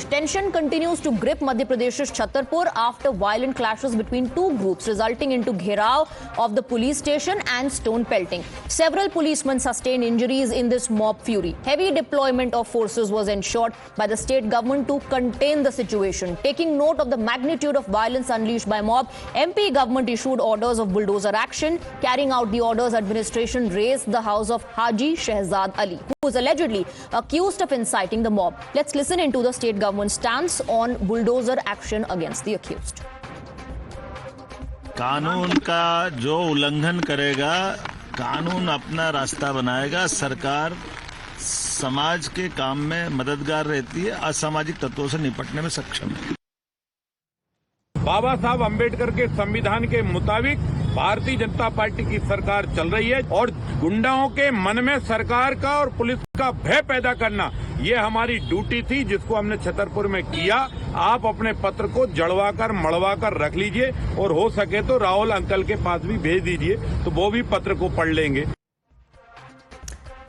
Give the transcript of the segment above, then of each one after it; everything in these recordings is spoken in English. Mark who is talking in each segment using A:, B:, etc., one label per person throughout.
A: Tension continues to grip Madhya Pradesh's Chhatarpur after violent clashes between two groups, resulting into gherao of the police station and stone pelting. Several policemen sustained injuries in this mob fury. Heavy deployment of forces was ensured by the state government to contain the situation. Taking note of the magnitude of violence unleashed by mob, MP government issued orders of bulldozer action. Carrying out the orders, administration raised the house of Haji Shehzad Ali, who is allegedly accused of inciting the mob. Let's listen into the state government's stance on bulldozer action against the accused.
B: कानून का जो उल्लंघन करेगा, कानून अपना रास्ता बनाएगा। सरकार समाज के काम में मददगार रहती है, असामाजिक तत्वों से निपटने में सक्षम है।
C: बाबा साहब अंबेडकर के संविधान के मुताबिक भारतीय जनता पार्टी की सरकार चल रही है और गुंडाओं के मन में सरकार का और पुलिस का भय पैदा करना, ये हमारी ड्यूटी थी, जिसको हमने छतरपुर में किया। आप अपने पत्र को जड़वा कर मड़वा कर रख लीजिए और हो सके तो राहुल अंकल के पास भी भेज दीजिए, तो वो भी पत्र को पढ़ लेंगे।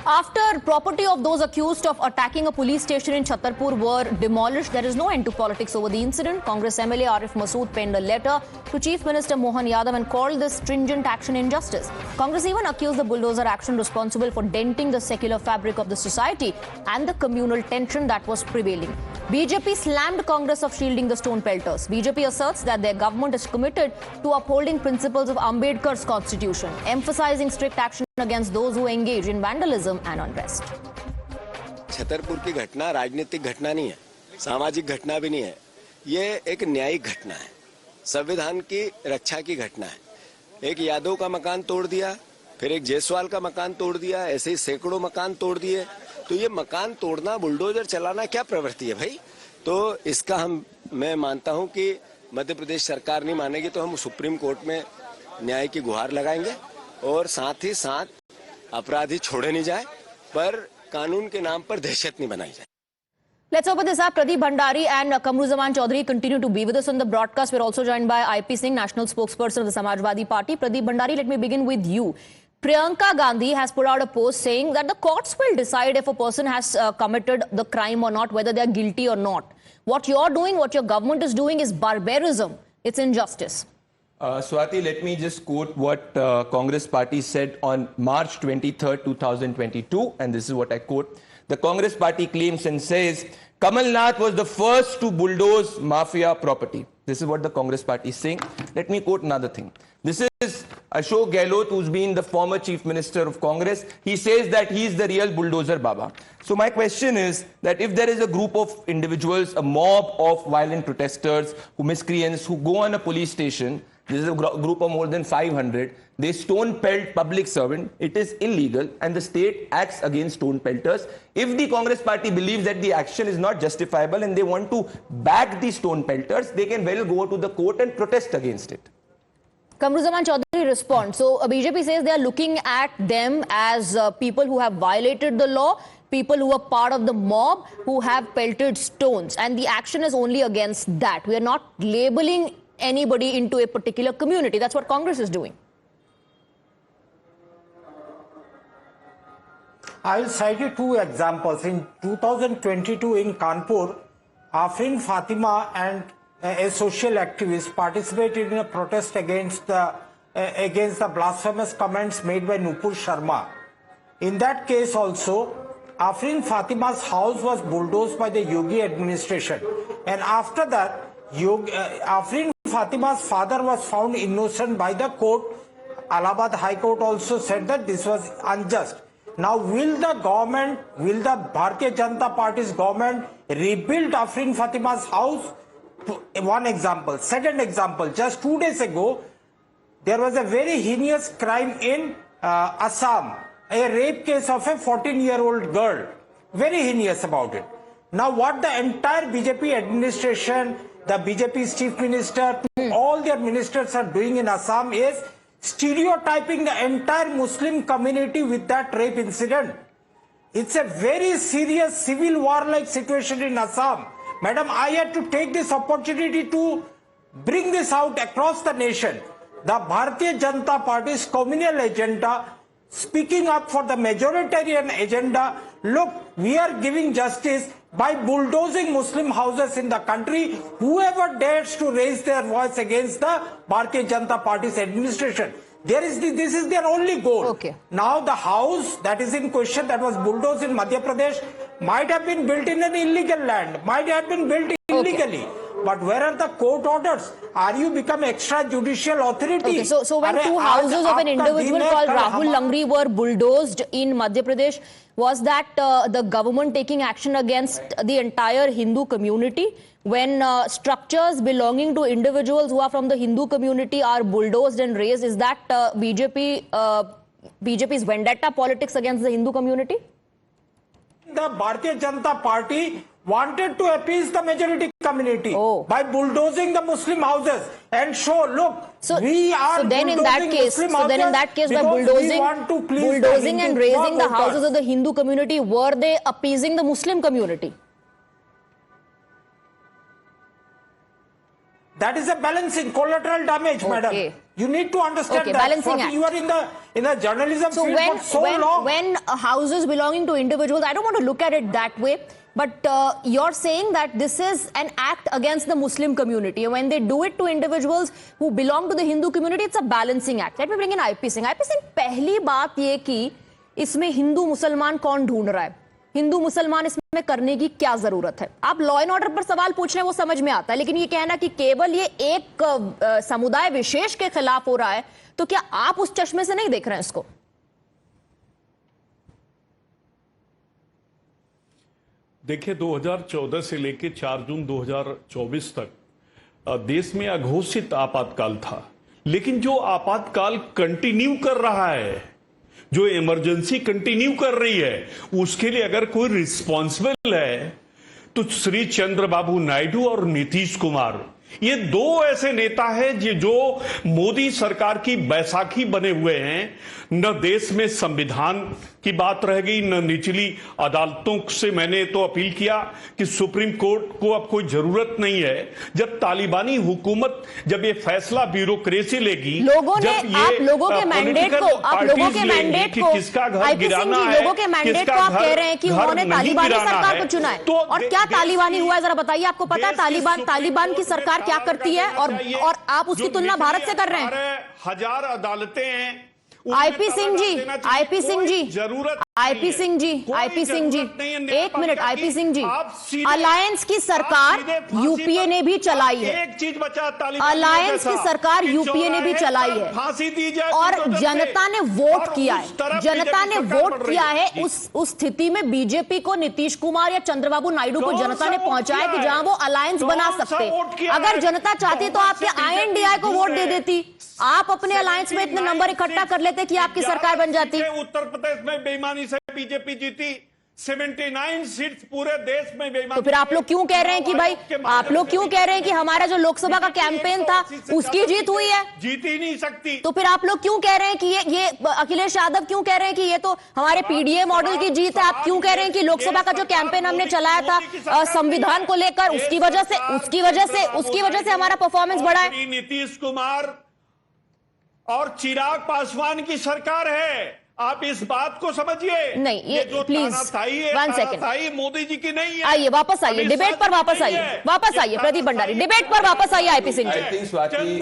A: After property of those accused of attacking a police station in Chhatarpur were demolished, there is no end to politics over the incident. Congress MLA Arif Masood penned a letter to Chief Minister Mohan Yadav and called this stringent action injustice. Congress even accused the bulldozer action responsible for denting the secular fabric of the society and the communal tension that was prevailing. BJP slammed Congress of shielding the stone pelters. BJP asserts that their government is committed to upholding principles of Ambedkar's constitution, emphasizing strict action against those who engage in vandalism and unrest.
D: Chhatarpur की घटना राजनीतिक घटना नहीं है, सामाजिक घटना भी नहीं है, ये एक न्यायिक घटना है, संविधान की रक्षा की घटना है। एक यादव का मकान तोड़ दिया, फिर एक जायसवाल का मकान तोड़ दिया, ऐसे ही सैकड़ों मकान तोड़ दिए। तो ये मकान तोड़ना, बुलडोजर चलाना क्या प्रवृत्ति है भाई? तो इसका मैं मानता हूं कि मध्य प्रदेश सरकार नहीं मानेगी तो हम सुप्रीम कोर्ट में न्याय की गुहार लगाएंगे और साथ ही साथ अपराधी छोड़े नहीं जाए, पर कानून के नाम पर दहशत नहीं बनाई जाए।
A: Let's open this up. Pradeep Bhandari and Kamruzaman Chaudhary continue to be with us on the broadcast. We're also joined by IP Singh, National Spokesperson of the Samajwadi Party. Pradeep Bhandari, let me begin with you. Priyanka Gandhi has put out a post saying that the courts will decide if a person has committed the crime or not, whether they're guilty or not. What you're doing, what your government is doing is barbarism. It's injustice.
E: Swati, let me just quote what Congress party said on March 23rd, 2022, and this is what I quote. The Congress party claims and says, Kamal Nath was the first to bulldoze mafia property. This is what the Congress party is saying. Let me quote another thing. This is Ashok Gehlot, who's been the former chief minister of Congress. He says that he is the real bulldozer Baba. So my question is that if there is a group of individuals, a mob of violent protesters, miscreants who go on a police station, this is a group of more than 500. They stone pelt public servant. It is illegal and the state acts against stone pelters. If the Congress party believes that the action is not justifiable and they want to back the stone pelters, they can well go to the court and protest against it.
A: Kamruzaman Chaudhary responds. So BJP says they are looking at them as people who have violated the law, people who are part of the mob, who have pelted stones. And the action is only against that. We are not labeling anybody into a particular community. That's what Congress is doing.
F: I will cite you two examples. In 2022 in Kanpur, Afrin Fatima and a social activist participated in a protest against the blasphemous comments made by Nupur Sharma. In that case also, Afrin Fatima's house was bulldozed by the Yogi administration, and after that, Afrin Fatima's father was found innocent by the court. Allahabad High Court also said that this was unjust. Now, will the Bharatiya Janata Party's government rebuild Afrin Fatima's house? One example. Second example, just 2 days ago, there was a very heinous crime in Assam, a rape case of a 14-year-old girl. Very heinous about it. Now, what the entire BJP administration, the BJP's chief minister, all their ministers are doing in Assam is stereotyping the entire Muslim community with that rape incident. It's a very serious civil war-like situation in Assam. Madam, I had to take this opportunity to bring this out across the nation. The Bharatiya Janata Party's communal agenda, speaking up for the majoritarian agenda. Look, we are giving justice. by bulldozing Muslim houses in the country. Whoever dares to raise their voice against the Bharatiya Janata Party's administration, this is their only goal.
A: Okay.
F: Now the house that is in question, that was bulldozed in Madhya Pradesh, might have been built in an illegal land, might have been built illegally. But where are the court orders? Are you become extrajudicial authority?
A: Okay, so when two houses of an individual called Rahul Langri were bulldozed in Madhya Pradesh, was that the government taking action against the entire Hindu community? When structures belonging to individuals who are from the Hindu community are bulldozed and razed, is that BJP's vendetta politics against the Hindu community?
F: The Bharatiya Janata Party wanted to appease the majority community by bulldozing the Muslim houses and show, look, we are
A: then in that case, by bulldozing and raising the houses of the Hindu community, were they appeasing the Muslim community?
F: That is a balancing, collateral damage, madam. You need to understand that.
A: Balancing act.
F: You are in the journalism field for so long.
A: When houses belonging to individuals, I don't want to look at it that way, but you're saying that this is an act against the Muslim community. And when they do it to individuals who belong to the Hindu community, it's a balancing act. Let me bring in IP Singh. IP Singh, पहली बात ये कि इसमें हिंदू मुसलमान कौन ढूंढ रहा है, हिंदू मुसलमान इसमें करने की क्या जरूरत है? आप लॉ एंड ऑर्डर पर सवाल पूछ रहे हैं, वो समझ में आता है, लेकिन ये कहना कि केवल ये एक समुदाय विशेष के खिलाफ हो रहा है, तो क्या आप उस चश्मे से नहीं देख रहे हैं इसको?
G: देखिए, 2014 से लेकर 4 जून 2024 तक देश में अघोषित आपातकाल था, लेकिन जो आपातकाल कंटिन्यू कर रहा है, जो इमरजेंसी कंटिन्यू कर रही है, उसके लिए अगर कोई रिस्पॉन्सिबल है तो श्री चंद्रबाबू नायडू और नीतीश कुमार, ये दो ऐसे नेता हैं जो मोदी सरकार की बैसाखी बने हुए हैं। न देश में संविधान की बात रह गई, न निचली अदालतों से मैंने तो अपील किया कि सुप्रीम कोर्ट को अब कोई जरूरत नहीं है। जब तालिबानी हुकूमत, जब ये फैसला ब्यूरोक्रेसी लेगी,
A: लोगों ने आप लोगों के मैंडेट को
G: किसका घर गिराना है,
A: लोगों के मैंडेट को आप कह रहे हैं कि उन्होंने तालिबानी सरकार को चुना है, और क्या तालिबानी हुआ है जरा बताइए। आपको पता है तालिबान की सरकार क्या करती है, और आप उसकी तुलना भारत से कर रहे हैं।
G: हजार अदालतें हैं।
A: आईपी सिंह जी, आईपी सिंह जी, आईपी सिंह जी, आईपी सिंह जी, एक मिनट। आईपी सिंह जी, अलायंस की सरकार यूपीए ने भी चलाई है,
G: एक चीज बचा,
A: अलायंस की सरकार यूपीए ने भी चलाई है,
G: फांसी दी जाए,
A: और जनता ने वोट किया है, जनता ने वोट किया है। उस स्थिति में बीजेपी को नीतीश कुमार या चंद्रबाबू नायडू को जनता ने पहुंचाया कि जहां वो अलायंस बना सकते। अगर जनता चाहती तो आपके INDI को वोट दे देती, आप अपने अलायंस में इतने नंबर इकट्ठा कर लेते कि आपकी सरकार बन जाती।
G: उत्तर प्रदेश में बेईमानी से बीजेपी जीती, 79 सीट्स पूरे देश में बेईमानी।
A: तो फिर आप लोग क्यों कह रहे हैं कि भाई, आप लोग क्यों कह रहे हैं कि हमारा जो लोकसभा का कैंपेन था उसकी जीत हुई है?
G: जीत ही नहीं सकती।
A: तो फिर आप लोग क्यों कह रहे हैं कि ये अखिलेश यादव क्यों कह रहे हैं कि ये तो हमारे PDA मॉडल की जीत है? आप क्यों कह रहे हैं कि लोकसभा का जो कैंपेन हमने चलाया था संविधान को लेकर, उसकी वजह से हमारा परफॉर्मेंस बढ़ा है?
G: नीतीश कुमार और चिराग पासवान की सरकार है, आप इस बात को समझिए।
A: नहीं, ये प्लीज 1 सेकंड,
G: मोदी जी की नहीं है।
A: आइए वापस आइए, डिबेट पर वापस आइए, प्रदीप भंडारी, डिबेट पर वापस आइए। IP Singh ji,
E: I think Swati,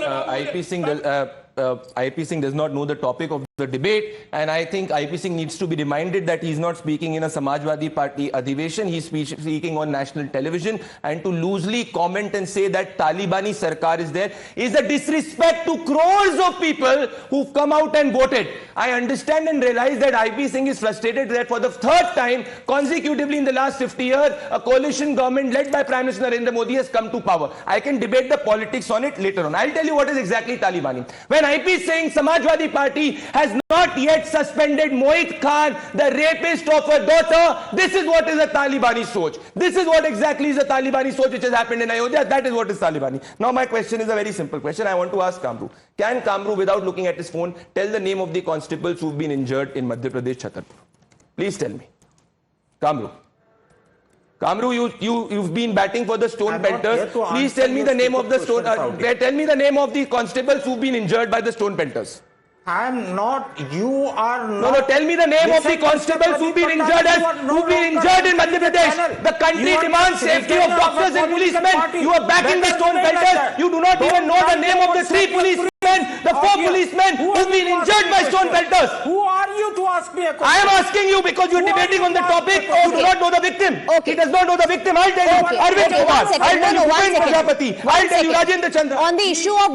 E: IP Singh does not know the topic of the debate, and I think IP Singh needs to be reminded that he is not speaking in a Samajwadi Party adhiveshan. He is speaking on national television, and to loosely comment and say that Talibani Sarkar is there is a disrespect to crores of people who've come out and voted. I understand and realize that IP Singh is frustrated that for the third time consecutively in the last 50 years, a coalition government led by Prime Minister Narendra Modi has come to power. I can debate the politics on it later on. I'll tell you what is exactly Talibani. When IP is saying Samajwadi Party has not yet suspended Mohit Khan, the rapist of her daughter, this is what is a Talibani soch. This is what exactly is a Talibani soch which has happened in Ayodhya. That is what is Talibani. Now my question is a very simple question. I want to ask Kamru. Can Kamru, without looking at his phone, tell the name of the constables who've been injured in Madhya Pradesh, Chhatarpur? Please tell me. Kamru. Kamru, you've been batting for the stone pelters. Please tell me the name of the stone. Tell me the name of the constables who've been injured by the stone pelters.
F: I am not. You are not.
E: No, tell me the name of the constables who've been injured in Madhya Pradesh. The country demands safety of doctors and policemen. You are backing the stone pelters. You do not even know the name of the 3 policemen, the 4 policemen who've been injured by stone pelters.
F: Who are you to ask me a question?
E: I am asking you because you are debating on the topic. You do not know the victim. He does not know the victim. I'll tell you. Arvind Kumar. I'll tell you Bhupen Prajapati. I'll tell you Rajendra Chandra.
A: On the issue of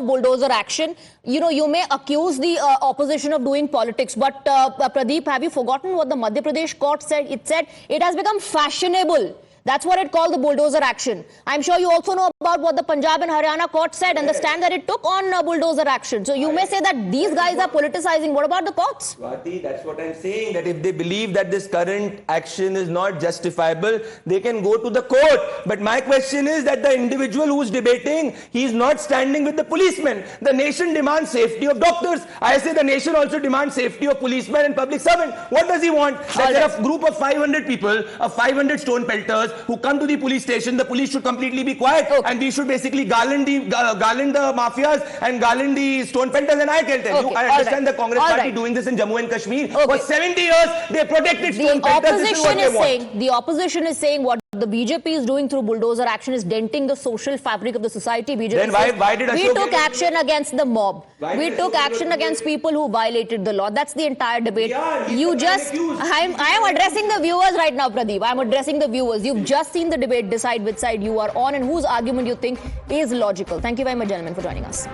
A: bulldozer action, you may accuse the opposition of doing politics, but Pradeep, have you forgotten what the Madhya Pradesh court said? It said it has become fashionable. That's what it called the bulldozer action. I'm sure you also know about what the Punjab and Haryana court said and the stand that it took on bulldozer action. So you may say that these guys are politicizing. What about the courts?
E: Swati, that's what I'm saying, that if they believe that this current action is not justifiable, they can go to the court. But my question is that the individual who's debating, he's not standing with the policemen. The nation demands safety of doctors. I say the nation also demands safety of policemen and public servants. What does he want? That there are a group of 500 people, of 500 stone pelters, who come to the police station. The police should completely be quiet, and we should basically garland the mafias and garland the stone pelters. And I can tell you, I understand the Congress party doing this in Jammu and Kashmir. For 70 years, they protected stone pelters. This is what they want.
A: The opposition is saying what the BJP is doing through bulldozer action is denting the social fabric of the society. BJP
E: then why did
A: we took action against the mob. We took action against people who violated the law. That's the entire debate. I am addressing the viewers right now, Pradeep. I am addressing the viewers. You've just seen the debate. Decide which side you are on and whose argument you think is logical. Thank you very much, gentlemen, for joining us.